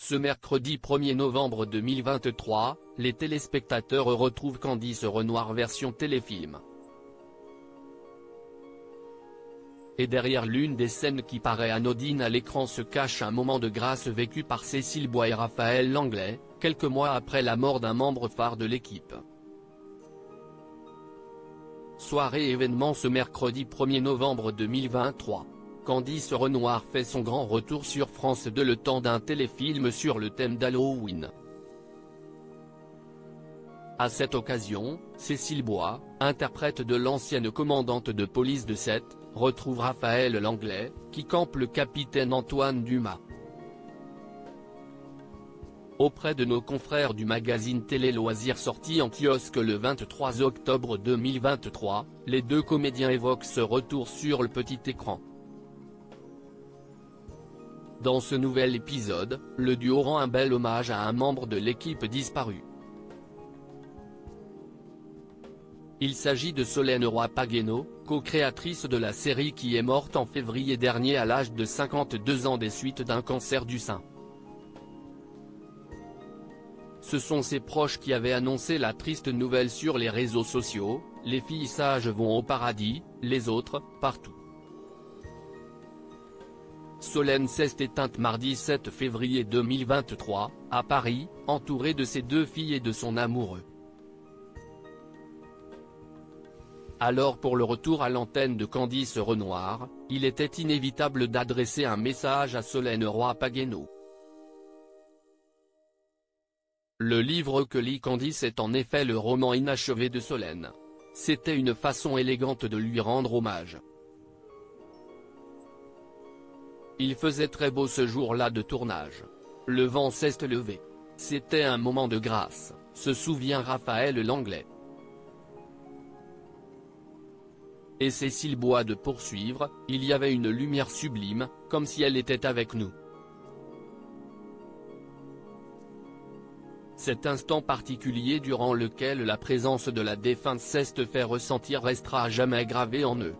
Ce mercredi 1er novembre 2023, les téléspectateurs retrouvent Candice Renoir version téléfilm. Et derrière l'une des scènes qui paraît anodine à l'écran se cache un moment de grâce vécu par Cécile Bois et Raphaël Langlais, quelques mois après la mort d'un membre phare de l'équipe. Soirée événement ce mercredi 1er novembre 2023. Candice Renoir fait son grand retour sur France 2 le temps d'un téléfilm sur le thème d'Halloween. À cette occasion, Cécile Bois, interprète de l'ancienne commandante de police de Sète, retrouve Raphaël Langlais, qui campe le capitaine Antoine Dumas. Auprès de nos confrères du magazine Télé Loisirs sorti en kiosque le 23 octobre 2023, les deux comédiens évoquent ce retour sur le petit écran. Dans ce nouvel épisode, le duo rend un bel hommage à un membre de l'équipe disparu. Il s'agit de Solène Roy-Pagueno, co-créatrice de la série qui est morte en février dernier à l'âge de 52 ans des suites d'un cancer du sein. Ce sont ses proches qui avaient annoncé la triste nouvelle sur les réseaux sociaux, les filles sages vont au paradis, les autres, partout. Solène s'est éteinte mardi 7 février 2023, à Paris, entourée de ses deux filles et de son amoureux. Alors pour le retour à l'antenne de Candice Renoir, il était inévitable d'adresser un message à Solène Roy-Pagueno. Le livre que lit Candice est en effet le roman inachevé de Solène. C'était une façon élégante de lui rendre hommage. Il faisait très beau ce jour-là de tournage. Le vent s'est levé. C'était un moment de grâce, se souvient Raphaël Langlais. Et Cécile Bois de poursuivre, il y avait une lumière sublime, comme si elle était avec nous. Cet instant particulier durant lequel la présence de la défunte s'est fait ressentir restera à jamais gravé en eux.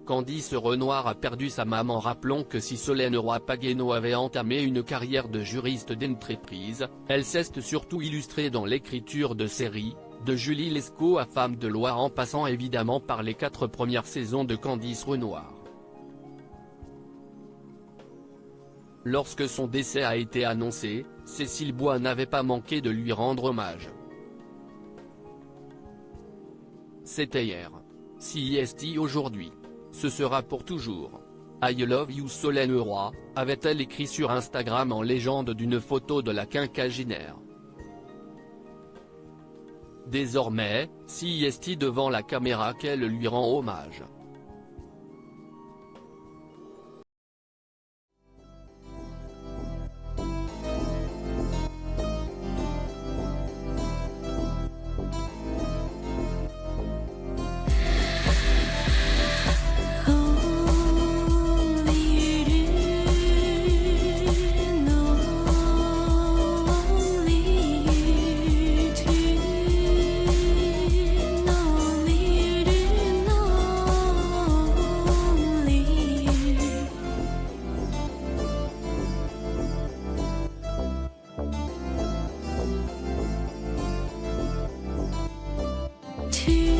Candice Renoir a perdu sa maman. Rappelons que si Solène Roy-Pagueno avait entamé une carrière de juriste d'entreprise, elle s'est surtout illustrée dans l'écriture de séries, de Julie Lescaut à Femme de loi en passant évidemment par les 4 premières saisons de Candice Renoir. Lorsque son décès a été annoncé, Cécile Bois n'avait pas manqué de lui rendre hommage. C'était hier. CIST aujourd'hui. Ce sera pour toujours. I love you Solène Roy, avait-elle écrit sur Instagram en légende d'une photo de la quinquagénaire. Désormais, CIST devant la caméra qu'elle lui rend hommage. To